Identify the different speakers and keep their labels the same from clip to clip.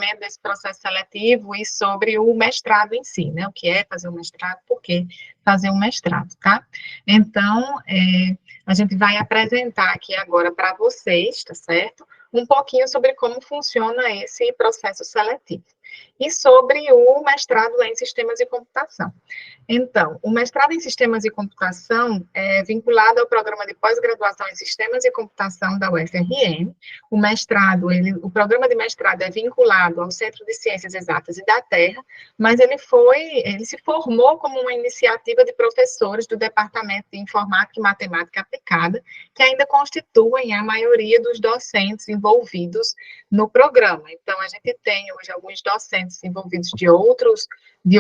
Speaker 1: funcionamento desse processo seletivo e sobre o mestrado em si, né? O que é fazer um mestrado, por que fazer um mestrado, tá? Então, a gente vai apresentar aqui agora para vocês, tá certo? Um pouquinho sobre como funciona esse processo seletivo. E sobre o mestrado em sistemas de computação. Então, o mestrado em Sistemas de Computação é vinculado ao programa de pós-graduação em Sistemas de Computação da UFRN. O programa de mestrado é vinculado ao Centro de Ciências Exatas e da Terra, mas ele se formou como uma iniciativa de professores do Departamento de Informática e Matemática Aplicada, que ainda constituem a maioria dos docentes envolvidos no programa. Então, a gente tem hoje alguns docentes envolvidos de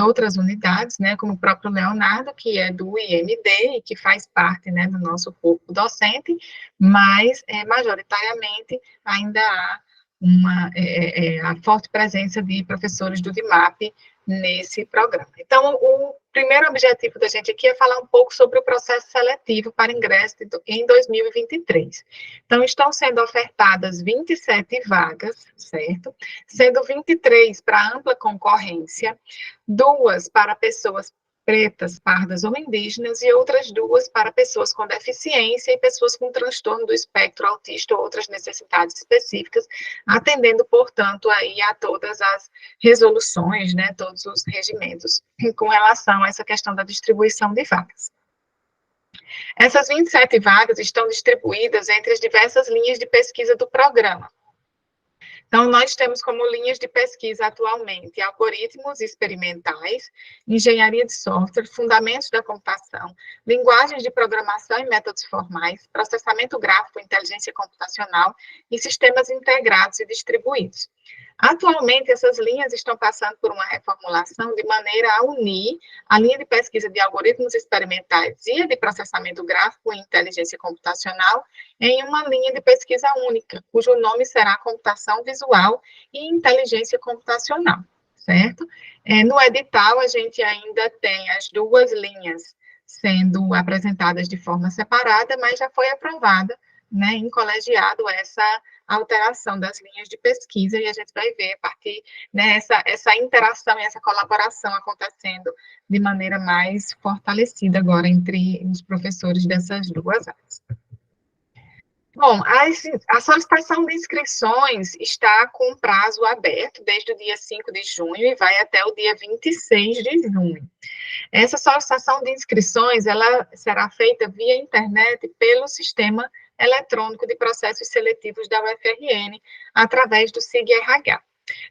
Speaker 1: outras unidades, né, como o próprio Leonardo, que é do IMD e que faz parte, né, do nosso corpo docente, mas, majoritariamente, ainda há a forte presença de professores do DIMAP nesse programa. Então, o primeiro objetivo da gente aqui é falar um pouco sobre o processo seletivo para ingresso em 2023. Então, estão sendo ofertadas 27 vagas, certo? Sendo 23 para ampla concorrência, 2 para pessoas pretas, pardas ou indígenas, e outras 2 para pessoas com deficiência e pessoas com transtorno do espectro autista ou outras necessidades específicas, atendendo, portanto, aí a todas as resoluções, né, todos os regimentos com relação a essa questão da distribuição de vagas. Essas 27 vagas estão distribuídas entre as diversas linhas de pesquisa do programa. Então, nós temos como linhas de pesquisa atualmente algoritmos experimentais, engenharia de software, fundamentos da computação, linguagens de programação e métodos formais, processamento gráfico, inteligência computacional e sistemas integrados e distribuídos. Atualmente, essas linhas estão passando por uma reformulação de maneira a unir a linha de pesquisa de algoritmos experimentais e a de processamento gráfico e inteligência computacional em uma linha de pesquisa única, cujo nome será computação visual e inteligência computacional, certo? No edital, a gente ainda tem as 2 linhas sendo apresentadas de forma separada, mas já foi aprovada, né, em colegiado essa alteração das linhas de pesquisa, e a gente vai ver a partir, né, essa interação e essa colaboração acontecendo de maneira mais fortalecida agora entre os professores dessas 2 áreas. Bom, a solicitação de inscrições está com prazo aberto desde o dia 5 de junho e vai até o dia 26 de junho. Essa solicitação de inscrições, ela será feita via internet pelo sistema eletrônico de processos seletivos da UFRN, através do SIG-RH.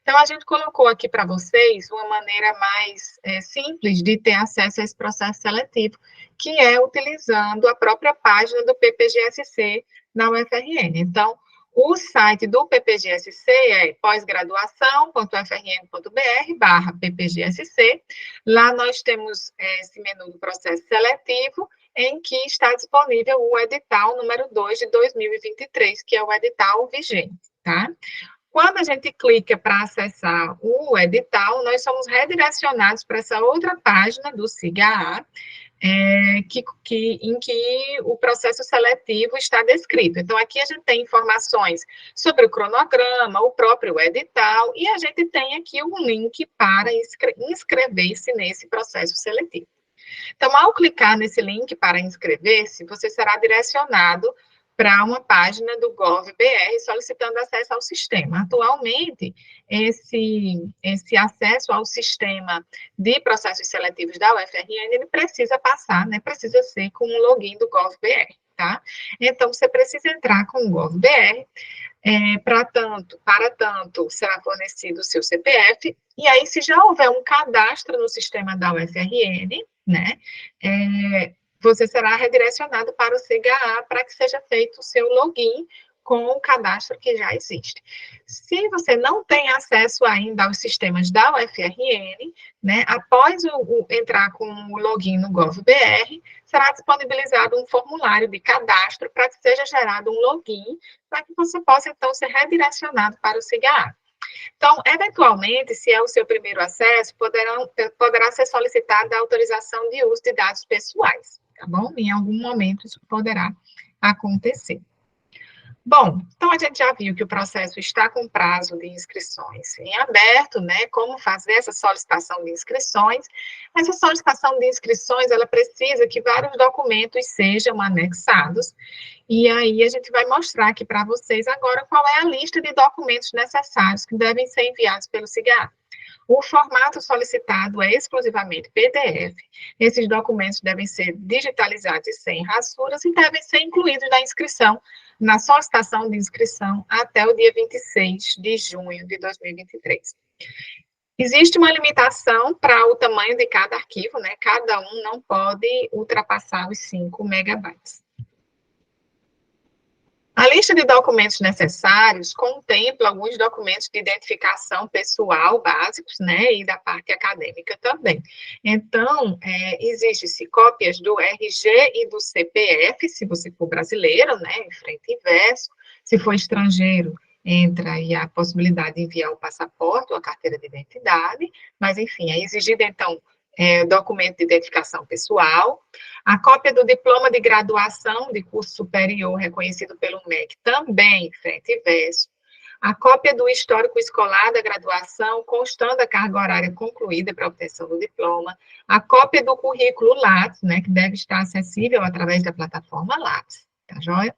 Speaker 1: Então, a gente colocou aqui para vocês uma maneira mais simples de ter acesso a esse processo seletivo, que é utilizando a própria página do PPGSC na UFRN. Então, o site do PPGSC é pós-graduação.ufrn.br/PPGSC. Lá nós temos esse menu do processo seletivo, em que está disponível o edital número 2 de 2023, que é o edital vigente, tá? Quando a gente clica para acessar o edital, nós somos redirecionados para essa outra página do SIG-AA, em que o processo seletivo está descrito. Então, aqui a gente tem informações sobre o cronograma, o próprio edital, e a gente tem aqui um link para inscrever-se nesse processo seletivo. Então, ao clicar nesse link para inscrever-se, você será direcionado para uma página do Gov.br solicitando acesso ao sistema. Atualmente, esse acesso ao sistema de processos seletivos da UFRN, ele precisa passar, né, precisa ser com o login do Gov.br, tá? Então, você precisa entrar com o Gov.br, para tanto, será fornecido o seu CPF, e aí, se já houver um cadastro no sistema da UFRN, né, você será redirecionado para o SIG-AA para que seja feito o seu login com o cadastro que já existe. Se você não tem acesso ainda aos sistemas da UFRN, né, após entrar com o login no Gov.br, será disponibilizado um formulário de cadastro para que seja gerado um login, para que você possa, então, ser redirecionado para o SIG-AA. Então, eventualmente, se é o seu primeiro acesso, poderá ser solicitada a autorização de uso de dados pessoais, tá bom? Em algum momento isso poderá acontecer. Bom, então a gente já viu que o processo está com prazo de inscrições em aberto, né? Como fazer essa solicitação de inscrições? Essa solicitação de inscrições, ela precisa que vários documentos sejam anexados, e aí a gente vai mostrar aqui para vocês agora qual é a lista de documentos necessários que devem ser enviados pelo SIGA. O formato solicitado é exclusivamente PDF. Esses documentos devem ser digitalizados e sem rasuras e devem ser incluídos na inscrição, na solicitação de inscrição até o dia 26 de junho de 2023. Existe uma limitação para o tamanho de cada arquivo, né? Cada um não pode ultrapassar os 5 megabytes. A lista de documentos necessários contempla alguns documentos de identificação pessoal básicos, né, e da parte acadêmica também. Então, existe-se cópias do RG e do CPF, se você for brasileiro, né, em frente e verso. Se for estrangeiro, entra aí a possibilidade de enviar o passaporte ou a carteira de identidade, mas, enfim, é exigido, então, documento de identificação pessoal, a cópia do diploma de graduação de curso superior reconhecido pelo MEC, também frente e verso, a cópia do histórico escolar da graduação, constando a carga horária concluída para obtenção do diploma, a cópia do currículo Lattes, né, que deve estar acessível através da plataforma Lattes, tá joia?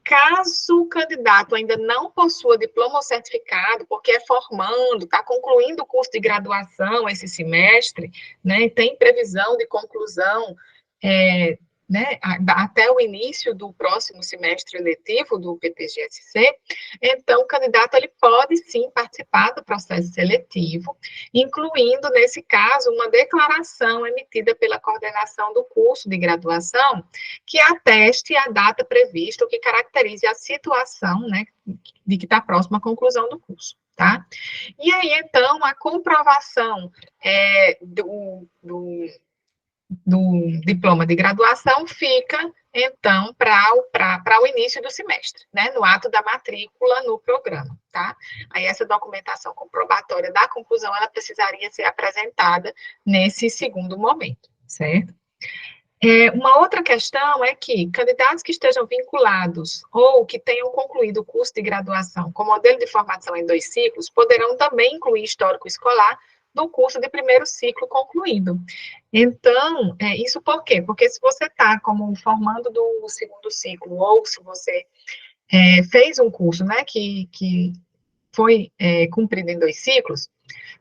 Speaker 1: Caso o candidato ainda não possua diploma ou certificado, porque é formando, está concluindo o curso de graduação esse semestre, né, tem previsão de conclusão, né, até o início do próximo semestre letivo do PPGSC, então o candidato ele pode sim participar do processo seletivo, incluindo, nesse caso, uma declaração emitida pela coordenação do curso de graduação, que ateste a data prevista, o que caracterize a situação, né, de que está próxima à conclusão do curso, tá? E aí, então, a comprovação do diploma de graduação fica, então, para o início do semestre, né, no ato da matrícula no programa, tá? Aí essa documentação comprobatória da conclusão, ela precisaria ser apresentada nesse segundo momento, certo? Uma outra questão é que candidatos que estejam vinculados ou que tenham concluído o curso de graduação com modelo de formação em 2 ciclos poderão também incluir histórico escolar do curso de primeiro ciclo concluído. Então, isso por quê? Porque se você está como formando do segundo ciclo ou se você fez um curso, né, que foi cumprido em 2 ciclos,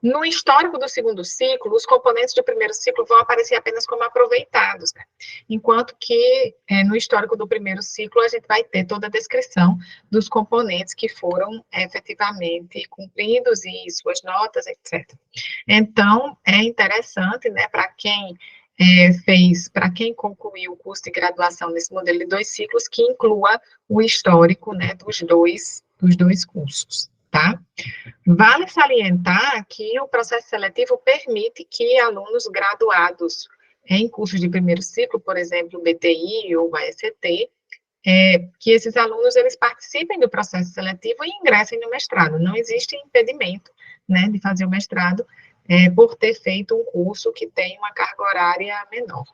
Speaker 1: no histórico do segundo ciclo, os componentes do primeiro ciclo vão aparecer apenas como aproveitados, né? Enquanto que no histórico do primeiro ciclo a gente vai ter toda a descrição dos componentes que foram efetivamente cumpridos e suas notas, etc. Então, é interessante, né, para quem para quem concluiu o curso de graduação nesse modelo de 2 ciclos, que inclua o histórico, né, dos dois cursos, tá? Vale salientar que o processo seletivo permite que alunos graduados em cursos de primeiro ciclo, por exemplo, BTI ou AST, que esses alunos eles participem do processo seletivo e ingressem no mestrado. Não existe impedimento, né, de fazer o mestrado por ter feito um curso que tem uma carga horária menor.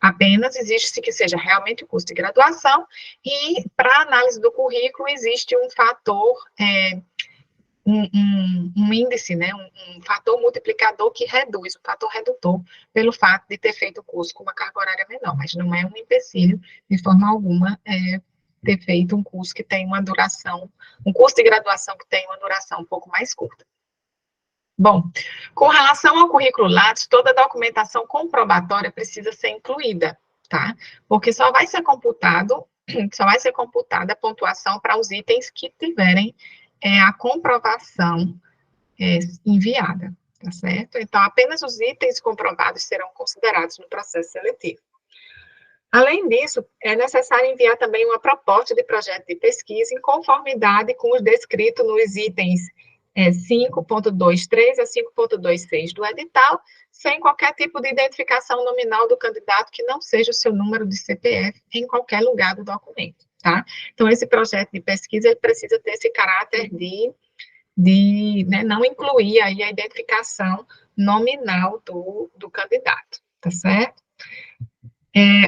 Speaker 1: Apenas existe que seja realmente o curso de graduação e, para análise do currículo, existe um fator um índice, né, um fator multiplicador que reduz, um fator redutor, pelo fato de ter feito o curso com uma carga horária menor, mas não é um empecilho, de forma alguma, ter feito um curso que tem uma duração, um curso de graduação que tem uma duração um pouco mais curta. Bom, com relação ao currículo Lattes, toda a documentação comprobatória precisa ser incluída, tá? Porque só vai ser computada a pontuação para os itens que tiverem a comprovação enviada, tá certo? Então, apenas os itens comprovados serão considerados no processo seletivo. Além disso, é necessário enviar também uma proposta de projeto de pesquisa em conformidade com os descritos nos itens 5.23 a 5.26 do edital, sem qualquer tipo de identificação nominal do candidato que não seja o seu número de CPF em qualquer lugar do documento, tá? Então, esse projeto de pesquisa, ele precisa ter esse caráter né, não incluir aí a identificação nominal do candidato, tá certo?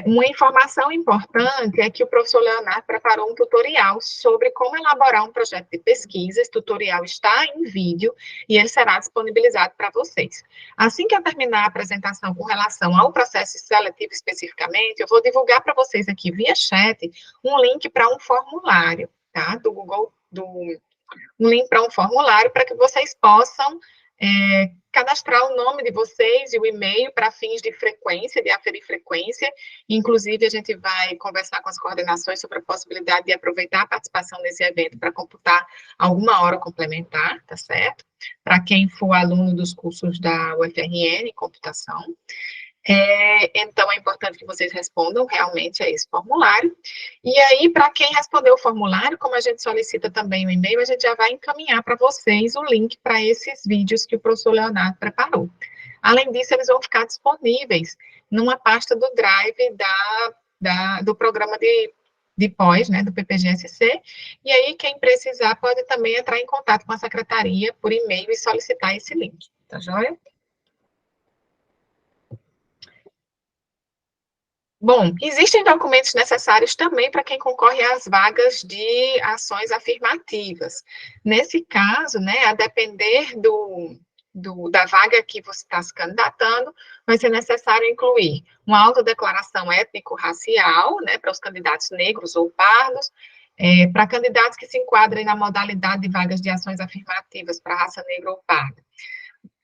Speaker 1: Uma informação importante é que o professor Leonardo preparou um tutorial sobre como elaborar um projeto de pesquisa. Esse tutorial está em vídeo e ele será disponibilizado para vocês. Assim que eu terminar a apresentação com relação ao processo seletivo especificamente, eu vou divulgar para vocês aqui via chat um link para um formulário, tá? Do Google, um link para um formulário para que vocês possam cadastrar o nome de vocês e o e-mail para fins de frequência, de aferir frequência. Inclusive, a gente vai conversar com as coordenações sobre a possibilidade de aproveitar a participação nesse evento para computar alguma hora complementar, tá certo? Para quem for aluno dos cursos da UFRN, computação. Então, é importante que vocês respondam realmente a esse formulário. E aí, para quem respondeu o formulário, como a gente solicita também o e-mail, a gente já vai encaminhar para vocês o link para esses vídeos que o professor Leonardo preparou. Além disso, eles vão ficar disponíveis numa pasta do Drive do programa de pós, né, do PPGSC, e aí quem precisar pode também entrar em contato com a secretaria por e-mail e solicitar esse link, tá joia? Bom, existem documentos necessários também para quem concorre às vagas de ações afirmativas. Nesse caso, né, a depender da vaga que você está se candidatando, vai ser necessário incluir uma autodeclaração étnico-racial, né, para os candidatos negros ou pardos, para candidatos que se enquadrem na modalidade de vagas de ações afirmativas para raça negra ou parda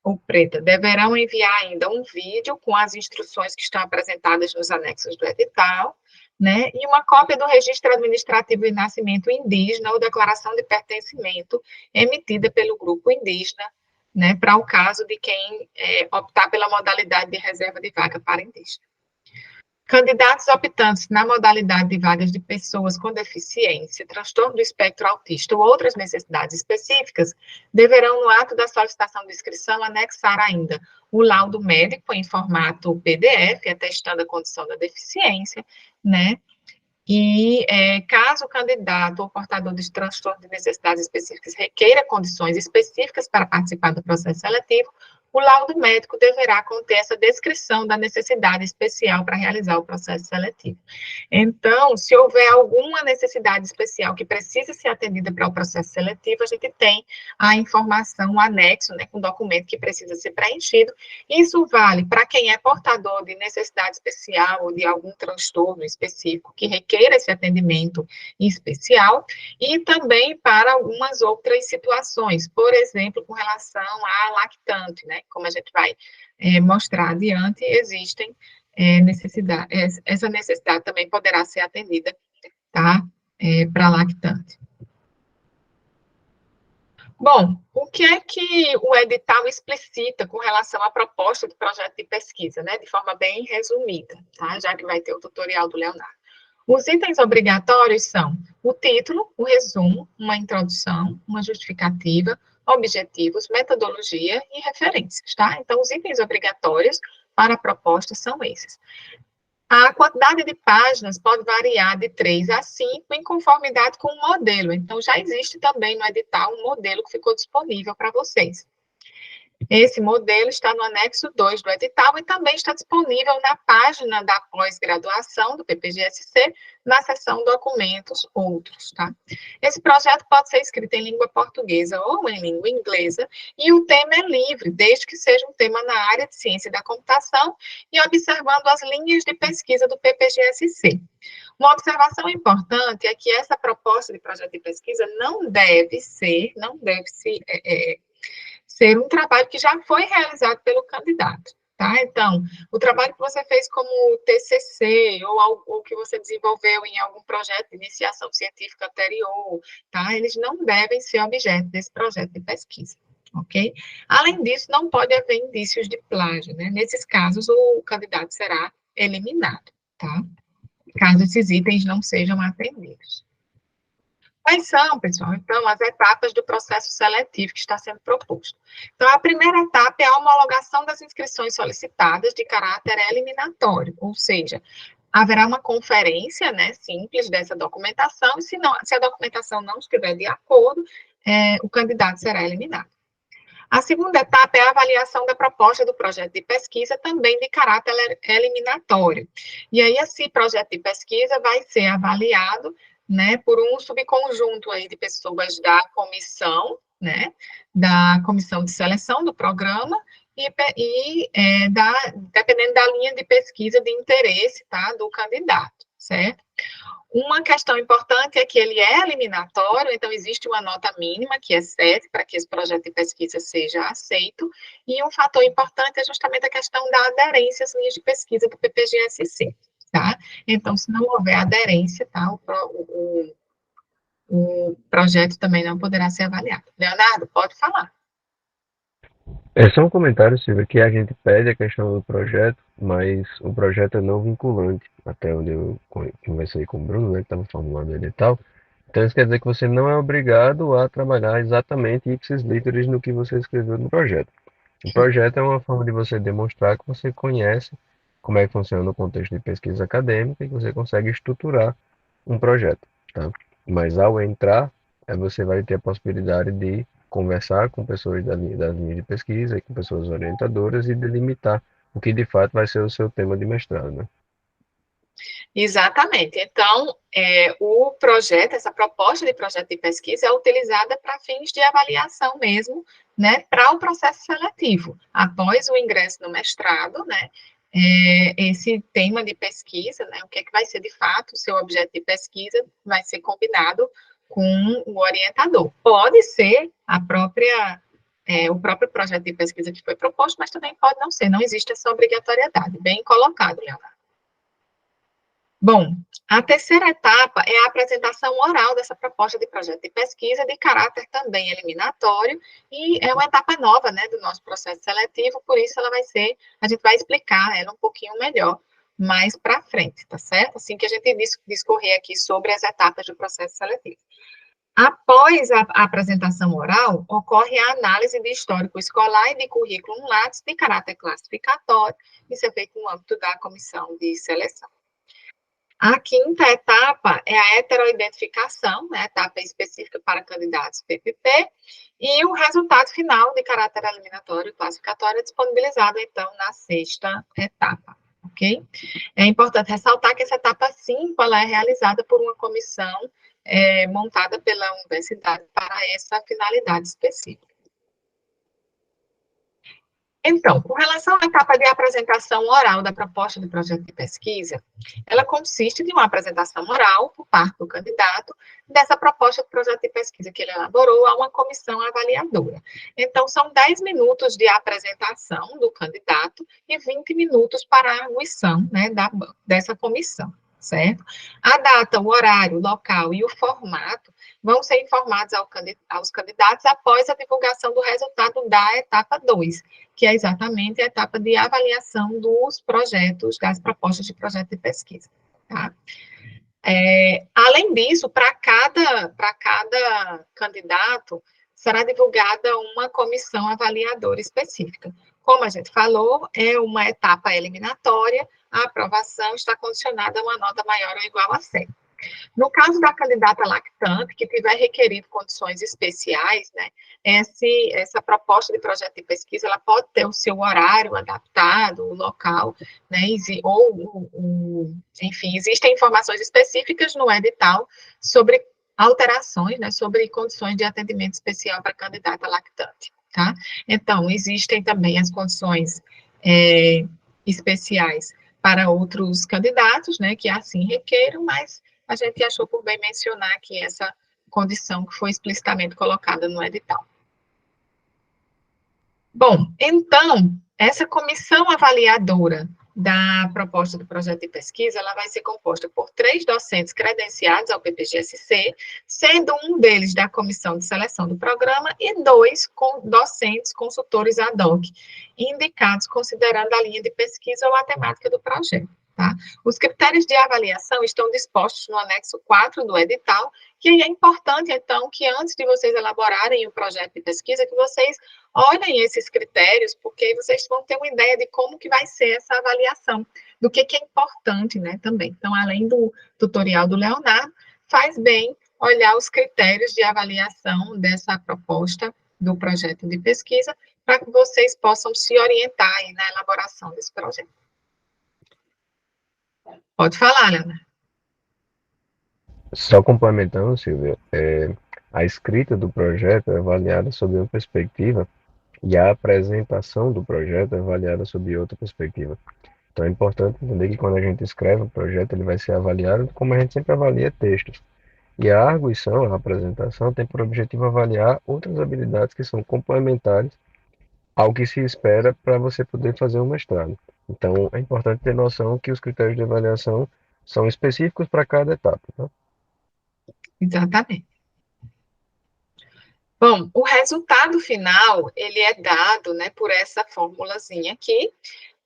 Speaker 1: ou preta, deverão enviar ainda um vídeo com as instruções que estão apresentadas nos anexos do edital, né, e uma cópia do registro administrativo de nascimento indígena ou declaração de pertencimento emitida pelo grupo indígena, né, para o caso de quem optar pela modalidade de reserva de vaga para indígena. Candidatos optantes na modalidade de vagas de pessoas com deficiência, transtorno do espectro autista ou outras necessidades específicas, deverão, no ato da solicitação de inscrição, anexar ainda o laudo médico em formato PDF, atestando a condição da deficiência, né? E caso o candidato ou portador de transtorno de necessidades específicas requeira condições específicas para participar do processo seletivo, o laudo médico deverá conter essa descrição da necessidade especial para realizar o processo seletivo. Então, se houver alguma necessidade especial que precisa ser atendida para o processo seletivo, a gente tem a informação, o anexo, né, com o documento que precisa ser preenchido. Isso vale para quem é portador de necessidade especial ou de algum transtorno específico que requeira esse atendimento especial, e também para algumas outras situações, por exemplo, com relação à lactante, né, como a gente vai mostrar adiante, existem essa necessidade também poderá ser atendida, tá, para lactante. Bom, o que é que o edital explicita com relação à proposta do projeto de pesquisa, né, de forma bem resumida, tá, já que vai ter o tutorial do Leonardo. Os itens obrigatórios são o título, o resumo, uma introdução, uma justificativa, objetivos, metodologia e referências, tá? Então, os itens obrigatórios para a proposta são esses. A quantidade de páginas pode variar de 3 a 5, em conformidade com o modelo. Então, já existe também no edital um modelo que ficou disponível para vocês. Esse modelo está no anexo 2 do edital e também está disponível na página da pós-graduação do PPGSC, na seção Documentos, Outros, tá? Esse projeto pode ser escrito em língua portuguesa ou em língua inglesa, e o tema é livre, desde que seja um tema na área de ciência da computação e observando as linhas de pesquisa do PPGSC. Uma observação importante é que essa proposta de projeto de pesquisa não deve ser um trabalho que já foi realizado pelo candidato, tá? Então, o trabalho que você fez como TCC ou que você desenvolveu em algum projeto de iniciação científica anterior, tá? Eles não devem ser objeto desse projeto de pesquisa, ok? Além disso, não pode haver indícios de plágio, né? Nesses casos, o candidato será eliminado, tá? Caso esses itens não sejam atendidos. Quais são, pessoal? Então, as etapas do processo seletivo que está sendo proposto. Então, a primeira etapa é a homologação das inscrições solicitadas de caráter eliminatório, ou seja, haverá uma conferência, né, simples dessa documentação, e se a documentação não estiver de acordo, o candidato será eliminado. A segunda etapa é a avaliação da proposta do projeto de pesquisa, também de caráter eliminatório. E aí, esse projeto de pesquisa vai ser avaliado, né, por um subconjunto aí de pessoas da comissão, né, da comissão de seleção do programa, dependendo da linha de pesquisa de interesse, tá, do candidato, certo? Uma questão importante é que ele é eliminatório, então existe uma nota mínima, que é 7, para que esse projeto de pesquisa seja aceito, e um fator importante é justamente a questão da aderência às linhas de pesquisa do PPGSC, tá? Então, se não houver aderência, tá, o projeto também não poderá ser avaliado. Leonardo, pode falar.
Speaker 2: É só um comentário, Silvia, que a gente pede a questão do projeto, mas o projeto é não vinculante, até onde eu conversei com o Bruno, né, que estava formulando ele e tal. Então isso quer dizer que você não é obrigado a trabalhar exatamente ipsis literis no que você escreveu no projeto. O projeto é uma forma de você demonstrar que você conhece como é que funciona o contexto de pesquisa acadêmica e que você consegue estruturar um projeto, tá? Mas ao entrar, você vai ter a possibilidade de conversar com pessoas das linhas de pesquisa e com pessoas orientadoras e delimitar o que de fato vai ser o seu tema de mestrado, né?
Speaker 1: Exatamente. Então, o projeto, essa proposta de projeto de pesquisa é utilizada para fins de avaliação mesmo, né, para o processo seletivo. Após o ingresso no mestrado, né, esse tema de pesquisa, né, o que é que vai ser de fato o seu objeto de pesquisa, vai ser combinado com o orientador. Pode ser o próprio projeto de pesquisa que foi proposto, mas também pode não ser, não existe essa obrigatoriedade. Bem colocado, Leonardo. Bom, a terceira etapa é a apresentação oral dessa proposta de projeto de pesquisa, de caráter também eliminatório, e é uma etapa nova, né, do nosso processo seletivo, por isso a gente vai explicar ela um pouquinho melhor mais para frente, tá certo? Assim que a gente discorrer aqui sobre as etapas do processo seletivo. Após a apresentação oral, ocorre a análise de histórico escolar e de currículo Lattes de caráter classificatório, isso é feito no âmbito da comissão de seleção. A quinta etapa é a heteroidentificação, né, etapa específica para candidatos PPP, e o resultado final de caráter eliminatório e classificatório é disponibilizado, então, na sexta etapa, ok? É importante ressaltar que essa etapa 5, ela é realizada por uma comissão montada pela universidade para essa finalidade específica. Então, com relação à etapa de apresentação oral da proposta de projeto de pesquisa, ela consiste de uma apresentação oral, por parte do candidato, dessa proposta de projeto de pesquisa que ele elaborou a uma comissão avaliadora. Então, são 10 minutos de apresentação do candidato e 20 minutos para a arguição, né, dessa comissão, certo? A data, o horário, o local e o formato vão ser informados aos candidatos após a divulgação do resultado da etapa 2, que é exatamente a etapa de avaliação dos projetos, das propostas de projeto de pesquisa. Tá? Além disso, para cada candidato, será divulgada uma comissão avaliadora específica. Como a gente falou, é uma etapa eliminatória, a aprovação está condicionada a uma nota maior ou igual a 100. No caso da candidata lactante, que tiver requerido condições especiais, né, essa proposta de projeto de pesquisa, ela pode ter o seu horário adaptado, o local, né, enfim, existem informações específicas no edital sobre alterações, né, sobre condições de atendimento especial para candidata lactante, tá? Então, existem também as condições especiais para outros candidatos, né, que assim requeiram, mas a gente achou por bem mencionar aqui essa condição que foi explicitamente colocada no edital. Bom, então, essa comissão avaliadora da proposta do projeto de pesquisa, ela vai ser composta por 3 docentes credenciados ao PPGSC, sendo um deles da comissão de seleção do programa e 2 docentes consultores ad hoc, indicados considerando a linha de pesquisa ou a temática do projeto. Tá? Os critérios de avaliação estão dispostos no anexo 4 do edital, que é importante, então, que antes de vocês elaborarem o projeto de pesquisa, que vocês olhem esses critérios, porque aí vocês vão ter uma ideia de como que vai ser essa avaliação, do que é importante, né, também. Então, além do tutorial do Leonardo, faz bem olhar os critérios de avaliação dessa proposta do projeto de pesquisa, para que vocês possam se orientar aí na elaboração desse projeto. Pode falar, Leonardo.
Speaker 2: Só complementando, Silvia, a escrita do projeto é avaliada sob uma perspectiva e a apresentação do projeto é avaliada sob outra perspectiva. Então é importante entender que quando a gente escreve o projeto, ele vai ser avaliado como a gente sempre avalia textos. E a arguição, a apresentação, tem por objetivo avaliar outras habilidades que são complementares ao que se espera para você poder fazer um mestrado. Então é importante ter noção que os critérios de avaliação são específicos para cada etapa, tá?
Speaker 1: Exatamente. Bom, o resultado final, ele é dado, né, por essa formulazinha aqui,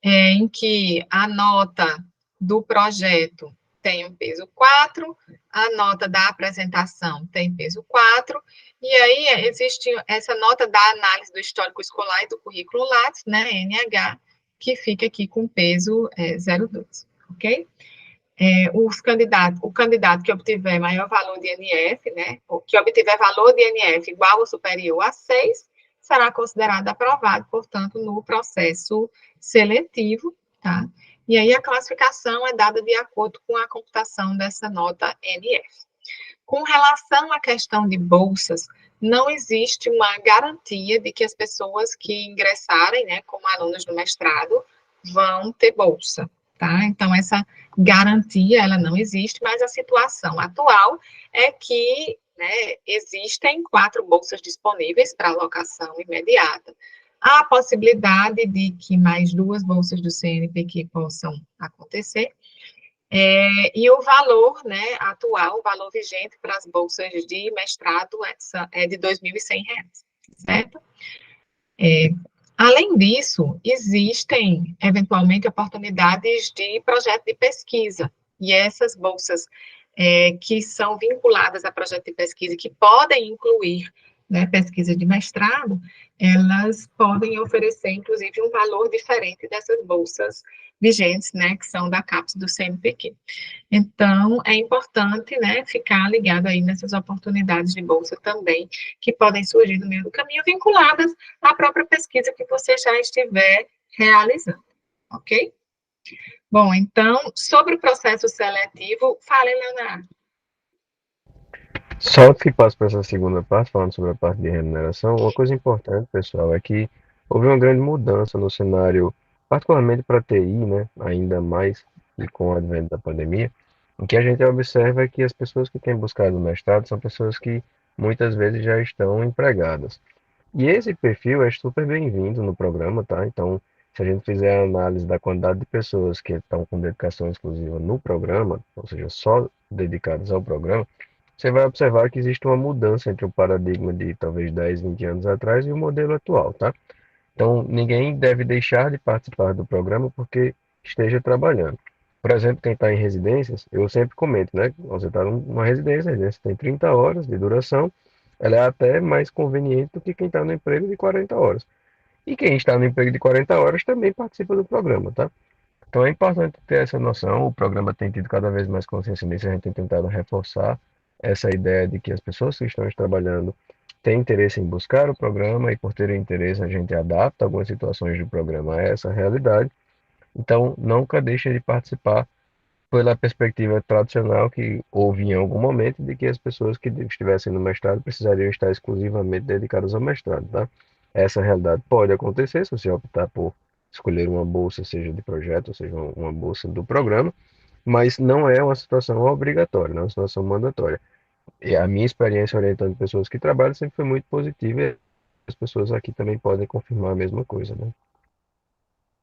Speaker 1: em que a nota do projeto tem um peso 4, a nota da apresentação tem peso 4, e aí existe essa nota da análise do histórico escolar e do currículo Lattes, né, NH, que fica aqui com peso 0,2, ok? O candidato que obtiver maior valor de NF, né, que obtiver valor de NF igual ou superior a 6, será considerado aprovado, portanto, no processo seletivo, tá? E aí a classificação é dada de acordo com a computação dessa nota NF. Com relação à questão de bolsas, não existe uma garantia de que as pessoas que ingressarem, né, como alunos do mestrado, vão ter bolsa, tá? Então, essa garantia, ela não existe, mas a situação atual é que, né, existem 4 bolsas disponíveis para alocação imediata. Há a possibilidade de que mais 2 bolsas do CNPq possam acontecer, e o valor, né, atual, o valor vigente para as bolsas de mestrado é de R$ 2.100, certo? Além disso, existem, eventualmente, oportunidades de projeto de pesquisa, e essas bolsas que são vinculadas a projeto de pesquisa, que podem incluir, né, pesquisa de mestrado, elas podem oferecer, inclusive, um valor diferente dessas bolsas vigentes, né, que são da CAPES do CNPq. Então, é importante, né, ficar ligado aí nessas oportunidades de bolsa também, que podem surgir no meio do caminho, vinculadas à própria pesquisa que você já estiver realizando, ok? Bom, então, sobre o processo seletivo, fale, Leonardo.
Speaker 2: Só que passo para essa segunda parte, falando sobre a parte de remuneração, uma coisa importante, pessoal, é que houve uma grande mudança no cenário, particularmente para a TI, né, ainda mais e com o advento da pandemia, em que a gente observa que as pessoas que têm buscado o mestrado são pessoas que muitas vezes já estão empregadas. E esse perfil é super bem-vindo no programa, tá? Então, se a gente fizer a análise da quantidade de pessoas que estão com dedicação exclusiva no programa, ou seja, só dedicadas ao programa, você vai observar que existe uma mudança entre o paradigma de talvez 10, 20 anos atrás e o modelo atual, tá? Então, ninguém deve deixar de participar do programa porque esteja trabalhando. Por exemplo, quem está em residências, eu sempre comento, né? Você está numa residência, a residência tem 30 horas de duração, ela é até mais conveniente do que quem está no emprego de 40 horas. E quem está no emprego de 40 horas também participa do programa, tá? Então é importante ter essa noção. O programa tem tido cada vez mais consciência nisso. A gente tem tentado reforçar essa ideia de que as pessoas que estão trabalhando têm interesse em buscar o programa e, por terem interesse, a gente adapta algumas situações do programa a essa realidade. Então, nunca deixe de participar pela perspectiva tradicional que houve em algum momento de que as pessoas que estivessem no mestrado precisariam estar exclusivamente dedicadas ao mestrado, tá? Essa realidade pode acontecer se você optar por escolher uma bolsa, seja de projeto, ou seja uma bolsa do programa, mas não é uma situação obrigatória, não é uma situação mandatória. E a minha experiência orientando pessoas que trabalham sempre foi muito positiva e as pessoas aqui também podem confirmar a mesma coisa, né?